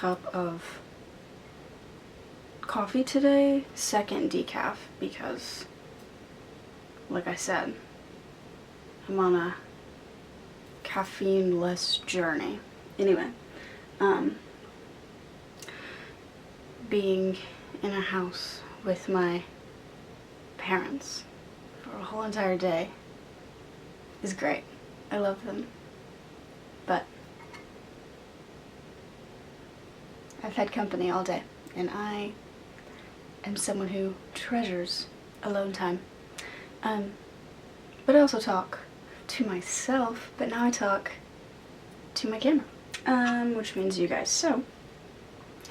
cup of coffee today, second decaf, because like I said, I'm on a caffeine-less journey. Anyway, being in a house with my parents for a whole entire day is great. I love them. But I've had company all day, and I am someone who treasures alone time. But I also talk to myself, but now I talk to my camera, which means you guys. So,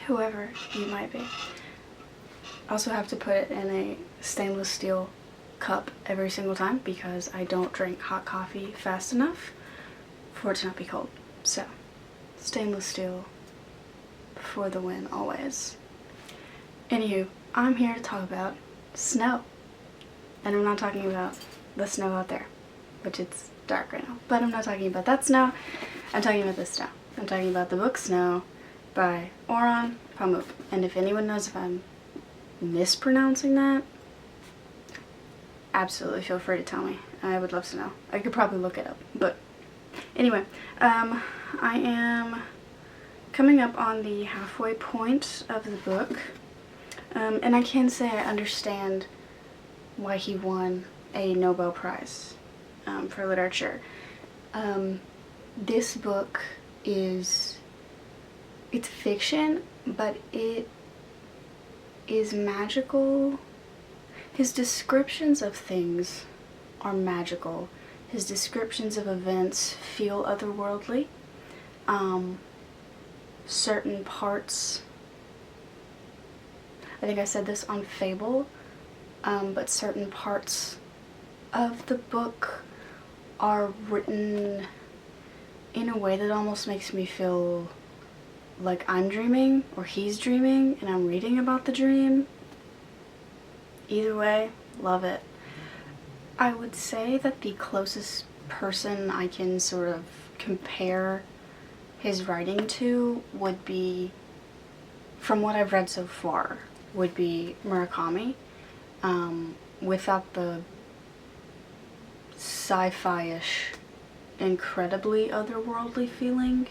whoever you might be. I also have to put it in a stainless steel cup every single time because I don't drink hot coffee fast enough for it to not be cold. So, stainless steel for the win always. Anywho, I'm here to talk about snow. And I'm not talking about the snow out there, which it's dark right now. But I'm not talking about that snow. I'm talking about this snow. I'm talking about the book Snow by Orhan Pamuk. And if anyone knows if I'm mispronouncing that, absolutely feel free to tell me. I would love to know. I could probably look it up. But anyway, I am coming up on the halfway point of the book. And I can say I understand why he won a Nobel Prize for literature. This book it's fiction, but it is magical. His descriptions of things are magical. His descriptions of events feel otherworldly. Certain parts, I think I said this on Fable, but certain parts of the book are written in a way that almost makes me feel like I'm dreaming or he's dreaming and I'm reading about the dream. Either way, love it. I would say that the closest person I can sort of compare his writing to would be, from what I've read so far, would be Murakami, without the sci-fi-ish, incredibly otherworldly feeling.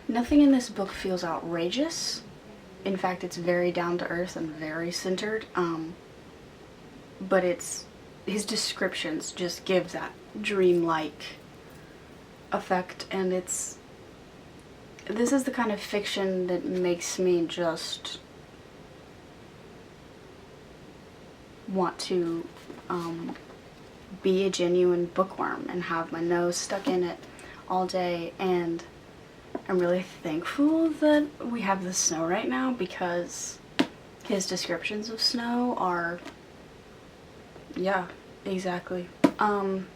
Nothing in this book feels outrageous. In fact, it's very down-to-earth and very centered, but his descriptions just give that dreamlike effect, and this is the kind of fiction that makes me just want to be a genuine bookworm and have my nose stuck in it all day. And I'm really thankful that we have the snow right now because his descriptions of snow are, yeah, exactly. And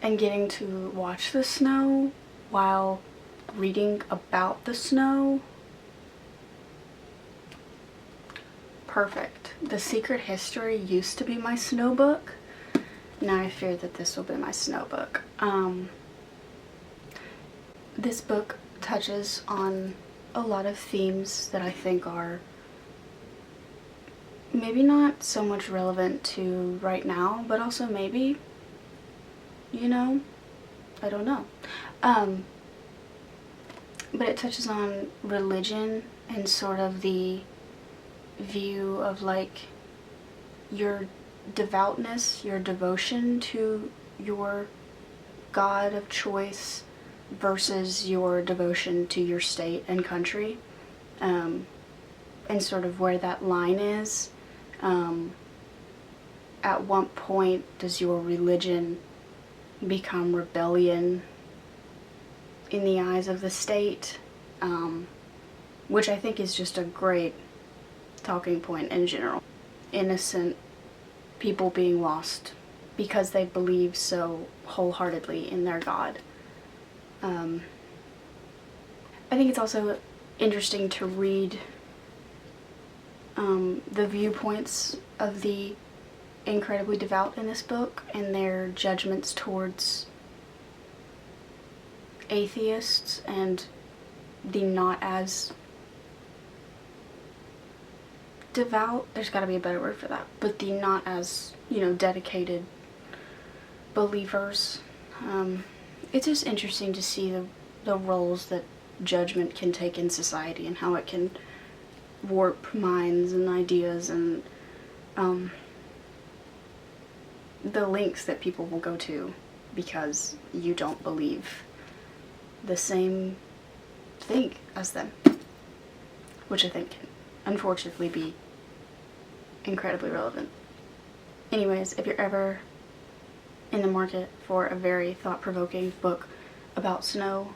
getting to watch the snow while reading about the snow, perfect. The Secret History used to be my snow book. Now I fear that this will be my snow book. This book touches on a lot of themes that I think are maybe not so much relevant to right now, but also maybe, you know, I don't know. But it touches on religion and sort of the view of like your devoutness, your devotion to your God of choice versus your devotion to your state and country, and sort of where that line is. At what point does your religion become rebellion in the eyes of the state, which I think is just a great talking point in general. Innocent people being lost because they believe so wholeheartedly in their God. I think it's also interesting to read the viewpoints of the incredibly devout in this book and their judgments towards atheists and the not as devout, there's got to be a better word for that, but the not as, dedicated believers. It's just interesting to see the roles that judgment can take in society and how it can warp minds and ideas, and the lengths that people will go to because you don't believe the same thing as them, which I think can unfortunately be incredibly relevant. Anyways, if you're ever in the market for a very thought-provoking book about snow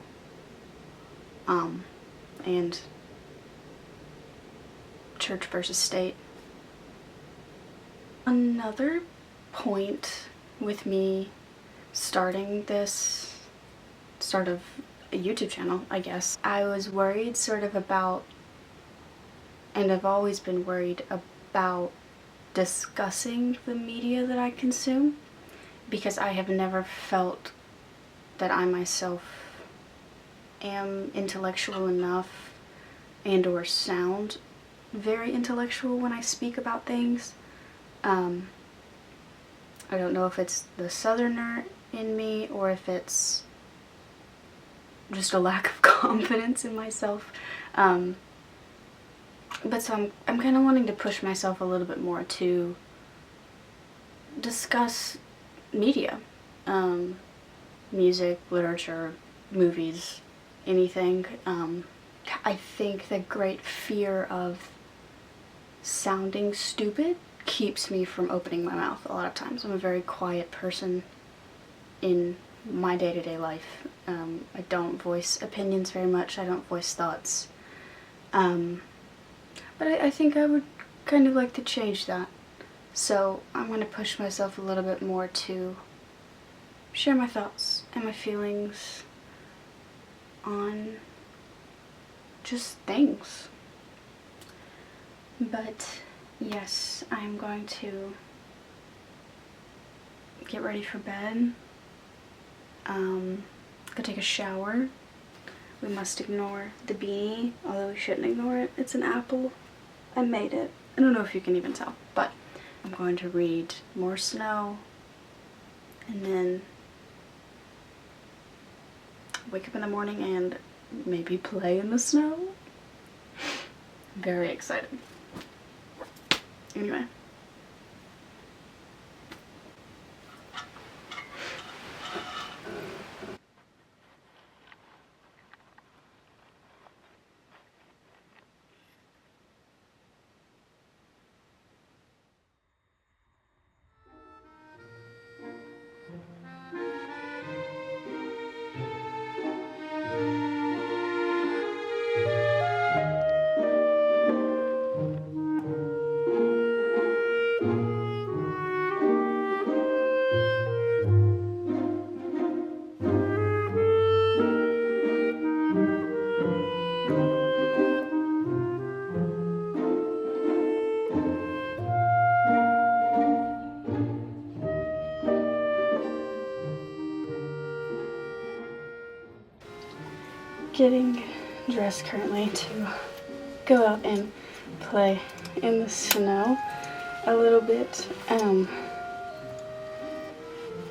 and church versus state. Another point with me starting this start of a YouTube channel, I guess, I was worried sort of about, and I've always been worried about, discussing the media that I consume, because I have never felt that I myself am intellectual enough and or sound very intellectual when I speak about things. I don't know if it's the southerner in me or if it's just a lack of confidence in myself. But so I'm kind of wanting to push myself a little bit more to discuss media, music, literature, movies, anything. I think the great fear of sounding stupid keeps me from opening my mouth a lot of times. I'm a very quiet person in my day-to-day life. I don't voice opinions very much. I don't voice thoughts. But I think I would kind of like to change that. So I'm going to push myself a little bit more to share my thoughts and my feelings on just things. But yes, I'm going to get ready for bed. Go take a shower. We must ignore the beanie, although we shouldn't ignore it. It's an apple. I made it. I don't know if you can even tell, but I'm going to read more snow and then wake up in the morning and maybe play in the snow. Very excited. Anyway. Getting dressed currently to go out and play in the snow a little bit. But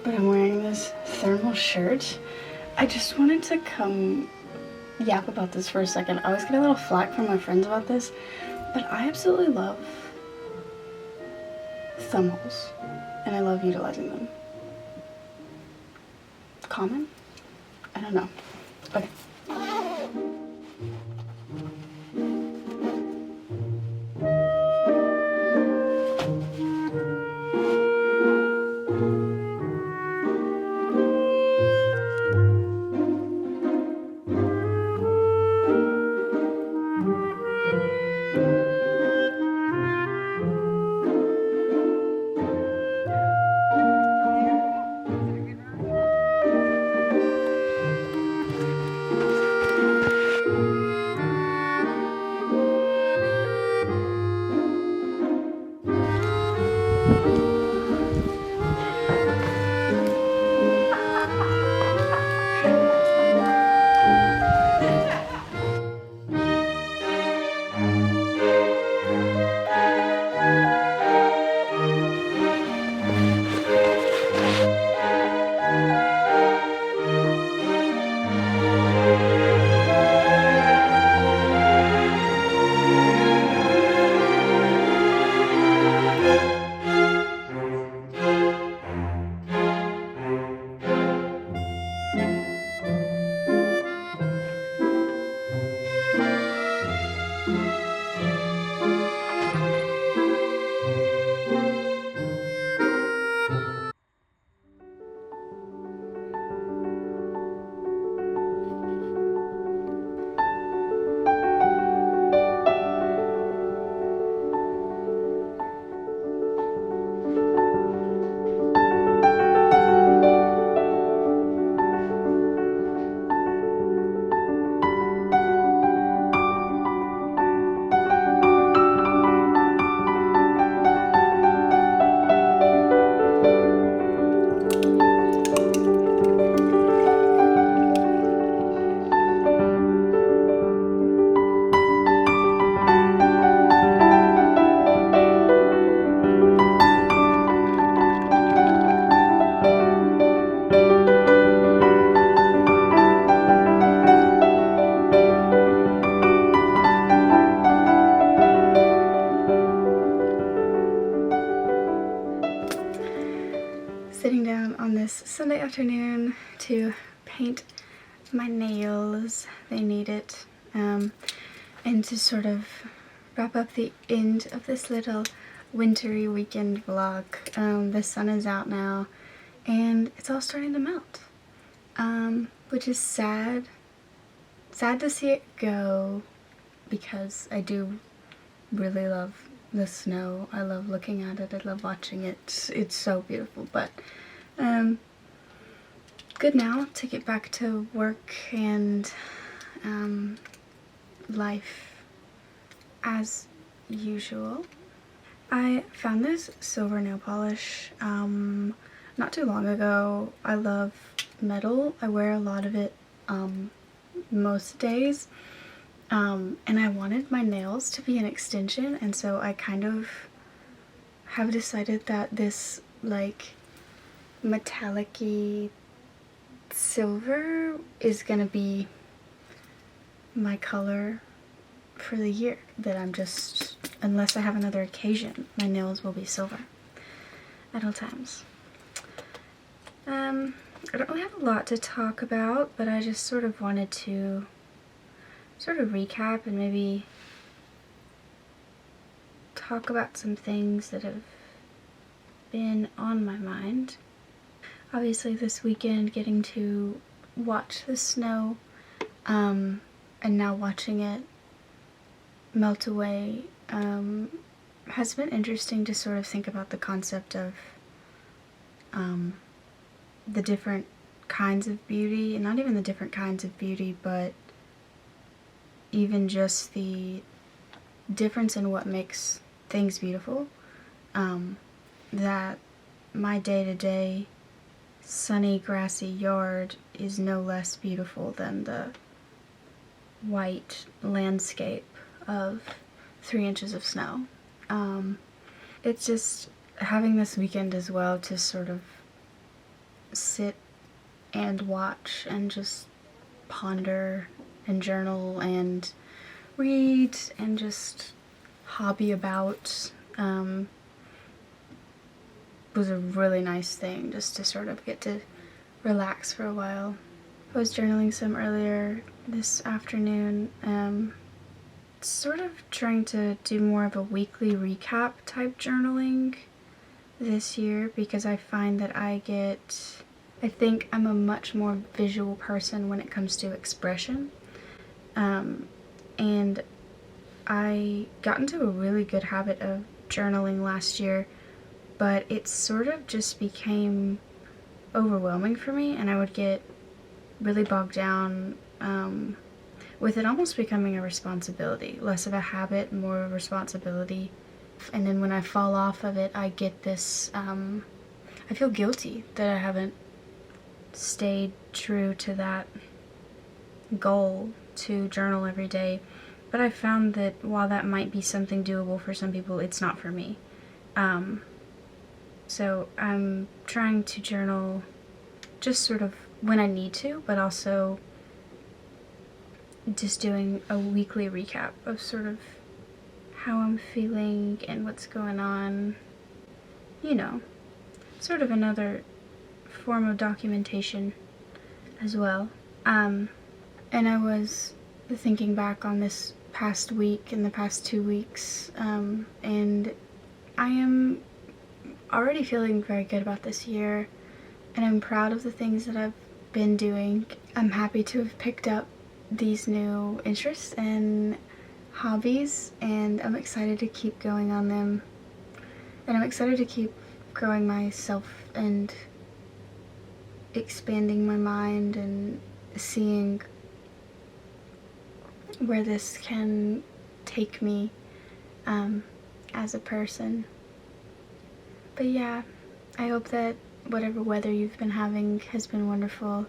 I'm wearing this thermal shirt. I just wanted to come yap about this for a second. I always get a little flack from my friends about this, but I absolutely love thumb holes, and I love utilizing them. Common? I don't know. Okay. Sunday afternoon to paint my nails. They need it. And to sort of wrap up the end of this little wintry weekend vlog. The sun is out now and it's all starting to melt, which is sad. Sad to see it go because I do really love the snow. I love looking at it. I love watching it. It's so beautiful, but good now to get back to work and life as usual. I found this silver nail polish not too long ago. I love metal. I wear a lot of it most days, and I wanted my nails to be an extension, and so I kind of have decided that this like metallic-y silver is gonna be my color for the year. That I'm just, unless I have another occasion, my nails will be silver at all times. I don't really have a lot to talk about, but I just sort of wanted to sort of recap and maybe talk about some things that have been on my mind. Obviously this weekend getting to watch the snow and now watching it melt away has been interesting to sort of think about the concept of the different kinds of beauty, and not even the different kinds of beauty, but even just the difference in what makes things beautiful. That my day-to-day sunny grassy yard is no less beautiful than the white landscape of 3 inches of snow. It's just having this weekend as well to sort of sit and watch and just ponder and journal and read and just hobby about was a really nice thing, just to sort of get to relax for a while. I was journaling some earlier this afternoon, sort of trying to do more of a weekly recap type journaling this year, because I find that I think I'm a much more visual person when it comes to expression, and I got into a really good habit of journaling last year, but it sort of just became overwhelming for me, and I would get really bogged down with it almost becoming a responsibility, less of a habit, more of a responsibility. And then when I fall off of it, I get this, I feel guilty that I haven't stayed true to that goal to journal every day. But I found that while that might be something doable for some people, it's not for me. So I'm trying to journal just sort of when I need to, but also just doing a weekly recap of sort of how I'm feeling and what's going on. You know, sort of another form of documentation as well. And I was thinking back on this past week and the past 2 weeks, and I am already feeling very good about this year, and I'm proud of the things that I've been doing. I'm happy to have picked up these new interests and hobbies, and I'm excited to keep going on them, and I'm excited to keep growing myself and expanding my mind and seeing where this can take me as a person. But yeah, I hope that whatever weather you've been having has been wonderful.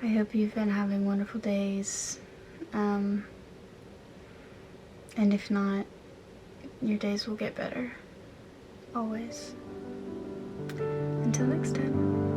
I hope you've been having wonderful days. And if not, your days will get better. Always. Until next time.